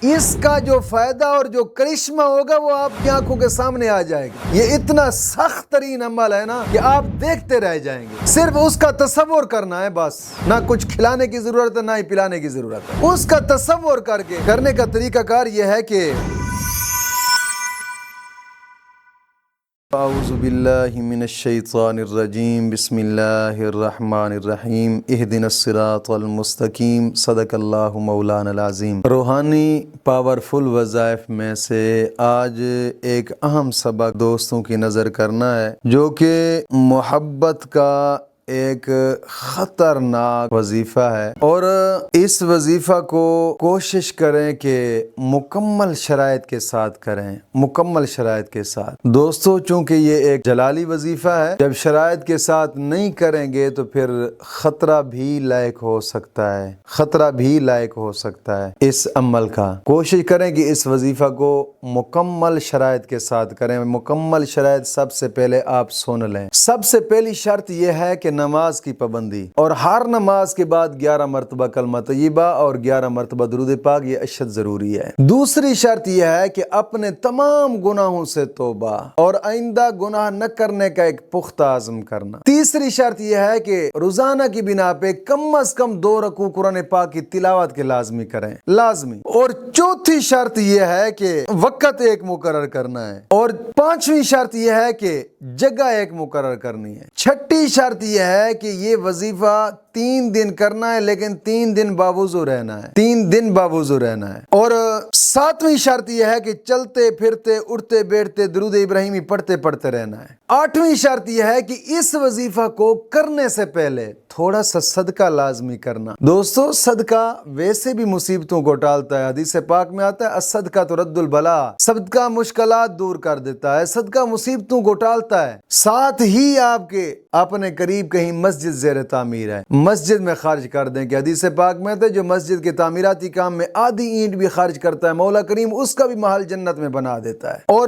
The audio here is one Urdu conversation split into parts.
اس کا جو فائدہ اور جو کرشمہ ہوگا وہ آپ کی آنکھوں کے سامنے آ جائے گا۔ یہ اتنا سخت ترین عمل ہے نا کہ آپ دیکھتے رہ جائیں گے، صرف اس کا تصور کرنا ہے بس، نہ کچھ کھلانے کی ضرورت ہے نہ ہی پلانے کی ضرورت ہے، اس کا تصور کر کے کرنے کا طریقہ کار یہ ہے کہ اعوذ باللہ من الشیطان الرجیم، بسم اللہ الرحمن الرحیم، اہدنا الصراط المستقیم، صدق اللہ مولانا العظیم۔ روحانی پاورفل وظائف میں سے آج ایک اہم سبق دوستوں کی نظر کرنا ہے، جو کہ محبت کا ایک خطرناک وظیفہ ہے، اور اس وظیفہ کو کوشش کریں کہ مکمل شرائط کے ساتھ کریں، مکمل شرائط کے ساتھ۔ دوستو چونکہ یہ ایک جلالی وظیفہ ہے، جب شرائط کے ساتھ نہیں کریں گے تو پھر خطرہ بھی لاحق ہو سکتا ہے، خطرہ بھی لاحق ہو سکتا ہے اس عمل کا۔ کوشش کریں کہ اس وظیفہ کو مکمل شرائط کے ساتھ کریں۔ مکمل شرائط سب سے پہلے آپ سن لیں۔ سب سے پہلی شرط یہ ہے کہ نماز کی پابندی، اور ہر نماز کے بعد 11 مرتبہ کلمہ طیبہ اور 11 مرتبہ درود پاک، یہ اشد ضروری ہے۔ دوسری شرط یہ ہے کہ اپنے تمام گناہوں سے توبہ اور آئندہ گناہ نہ کرنے کا ایک پختہ عزم کرنا۔ تیسری شرط یہ ہے کہ روزانہ کی بنا پہ کم از کم 2 رکوع قرآن پاک کی تلاوت کے لازمی کریں، لازمی۔ اور چوتھی شرط یہ ہے کہ وقت ایک مقرر کرنا ہے، اور پانچویں شرط یہ ہے کہ جگہ ایک مقرر کرنی ہے۔ چھٹی شرط یہ ہے کہ یہ وظیفہ 3 دن کرنا ہے، لیکن 3 دن باوضو رہنا ہے، 3 دن باوضو رہنا ہے۔ اور 7ویں شرط یہ ہے کہ چلتے پھرتے اٹھتے بیٹھتے درود ابراہیمی پڑھتے رہنا ہے۔ 8ویں شرط یہ ہے کہ اس وظیفہ کو کرنے سے پہلے تھوڑا سا صدقہ لازمی کرنا۔ دوستو صدقہ ویسے بھی مصیبتوں کو ٹالتا ہے، حدیث پاک میں آتا ہے الصدقہ ترد البلا، صدقہ مشکلات دور کر دیتا ہے، صدقہ مصیبتوں کو ٹالتا ہے۔ ساتھ ہی آپ کے اپنے قریب کہیں مسجد زیر تعمیر ہے، مسجد میں خرچ کر دیں، کہ حدیث پاک میں تھے جو مسجد کے تعمیراتی کام میں آدھی اینٹ بھی خرچ کرتا ہے مولا کریم اس کا بھی محل جنت میں بنا دیتا ہے۔ اور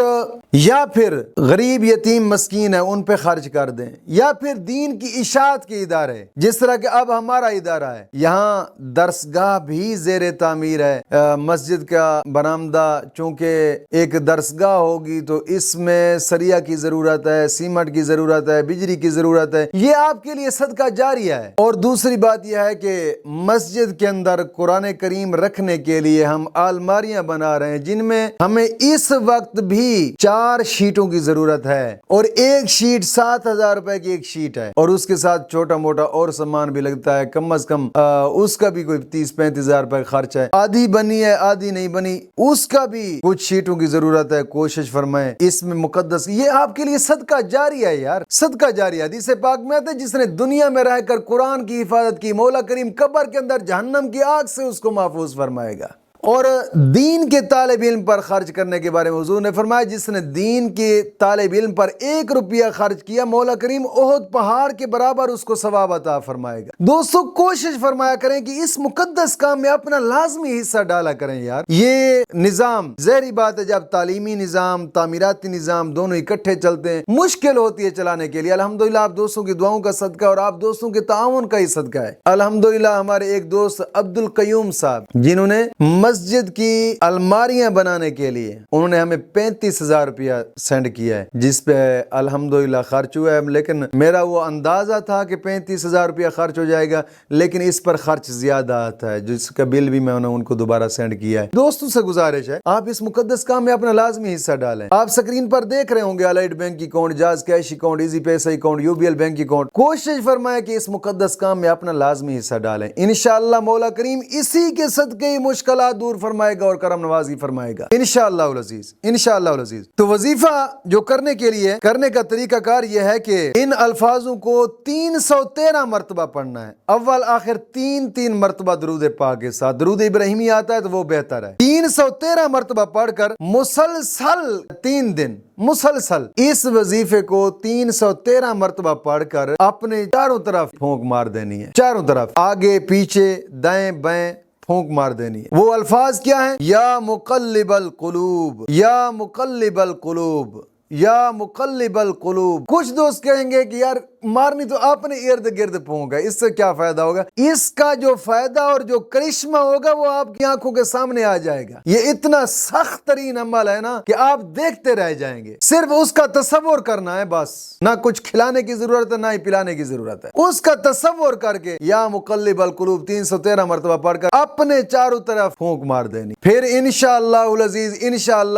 یا پھر غریب یتیم مسکین ہے ان پہ خرچ کر دیں، یا پھر دین کی اشاعت کے ادارے، جس طرح کہ اب ہمارا ادارہ ہے، یہاں درسگاہ بھی زیر تعمیر ہے۔ مسجد کا برآمدہ چونکہ ایک درسگاہ ہوگی تو اس میں سریہ کی ضرورت ہے، سیمنٹ کی ضرورت ہے، بجلی کی ضرورت ہے، یہ آپ کے لیے صدقہ جاریہ ہے۔ اور دوسری بات یہ ہے کہ مسجد کے اندر قرآن کریم رکھنے کے لیے ہم الماریاں بنا رہے ہیں، جن میں ہمیں اس وقت بھی 4 شیٹوں کی ضرورت ہے، اور ایک شیٹ 7,000 روپے کی ایک شیٹ ہے، اور اس کے ساتھ چھوٹا موٹا اور سامان بھی لگتا ہے، کم از کم اس کا بھی کوئی 30-35 ہزار روپے خرچ ہے۔ آدھی بنی ہے آدھی نہیں بنی، اس کا بھی کچھ شیٹوں کی ضرورت ہے۔ کوشش فرمائیں اس میں مقدس، یہ آپ کے لیے صدقہ جاریہ ہے یار، صدقہ جاریہ۔ حدیث پاک میں آتا ہے جس نے دنیا میں رہ کر قرآن کی حفاظت کی، مولا کریم قبر کے اندر جہنم کی آگ سے اس کو محفوظ فرمائے گا۔ اور دین کے طالب علم پر خرچ کرنے کے بارے میں حضور نے فرمایا جس نے دین کے طالب علم پر 1 روپیہ خرچ کیا، مولا کریم احد پہاڑ کے برابر اس کو ثواب عطا فرمائے گا۔ دوستو کوشش فرمایا کریں کہ اس مقدس کام میں اپنا لازمی حصہ ڈالا کریں یار۔ یہ نظام ظاہری بات ہے جب تعلیمی نظام تعمیراتی نظام دونوں اکٹھے چلتے ہیں مشکل ہوتی ہے چلانے کے لیے، الحمدللہ آپ دوستوں کی دعاؤں کا صدقہ اور آپ دوستوں کے تعاون کا ہی صدقہ ہے۔ الحمدللہ ہمارے ایک دوست عبد القیوم صاحب جنہوں نے مسجد کی الماریاں بنانے کے لیے انہوں نے ہمیں 35,000 روپیہ سینڈ کیا ہے، جس پہ الحمدللہ خرچ ہوا ہے، لیکن میرا وہ اندازہ تھا کہ 35,000 روپیہ خرچ ہو جائے گا، لیکن اس پر خرچ زیادہ آتا ہے، جس کا بل بھی میں نے ان کو دوبارہ سینڈ کیا ہے۔ دوستوں سے گزارش ہے آپ اس مقدس کام میں اپنا لازمی حصہ ڈالیں۔ آپ سکرین پر دیکھ رہے ہوں گے allied bank account, jazz cash account, easy پیسہ اکاؤنٹ، UBL بینک اکاؤنٹ۔ کوشش فرمائیں کہ اس مقدس کام میں اپنا لازمی حصہ ڈالیں، انشاءاللہ مولا کریم اسی کے صدقے ہی مشکلات دور فرمائے گا اور کرم نوازی فرمائے گا انشاءاللہ العزیز، انشاءاللہ العزیز۔ تو وظیفہ جو کرنے کے لیے کرنے کا طریقہ کار یہ ہے کہ ان الفاظوں کو 313 مرتبہ پڑھنا ہے، اول آخر 3 مرتبہ درود پاک کے ساتھ، درود ابراہیمی آتا ہے تو وہ بہتر ہے۔ 313 مرتبہ پڑھ کر مسلسل 3 دن مسلسل اس وظیفے کو 313 مرتبہ پڑھ کر اپنے چاروں طرف پھونک مار دینی ہے، چاروں طرف آگے پیچھے دائیں بائیں پھونک مار دینی ہے۔ وہ الفاظ کیا ہیں؟ یا مقلب القلوب، یا مقلب القلوب، یا مقلب القلوب. کچھ دوست کہیں گے کہ یار مارنی تو اپنے ارد گرد پھونک ہے، اس سے کیا فائدہ ہوگا؟ اس کا جو فائدہ اور جو کرشمہ ہوگا وہ آپ کی آنکھوں کے سامنے آ جائے گا. یہ اتنا سخت ترین عمل ہے نا کہ آپ دیکھتے رہ جائیں گے. صرف اس کا تصور کرنا ہے بس، نہ کچھ کھلانے کی ضرورت ہے نہ ہی پلانے کی ضرورت ہے. اس کا تصور کر کے یا مقلب القلوب 313 مرتبہ پڑھ کر اپنے چاروں طرف پھونک مار دینی. پھر انشاءاللہ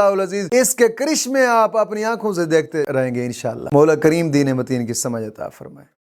العزیز اس کے کرشمے آپ اپنی آنکھوں سے دیکھتے رہیں گے انشاءاللہ. مولا کریم دین متین کی سمجھ عطا فرمائے.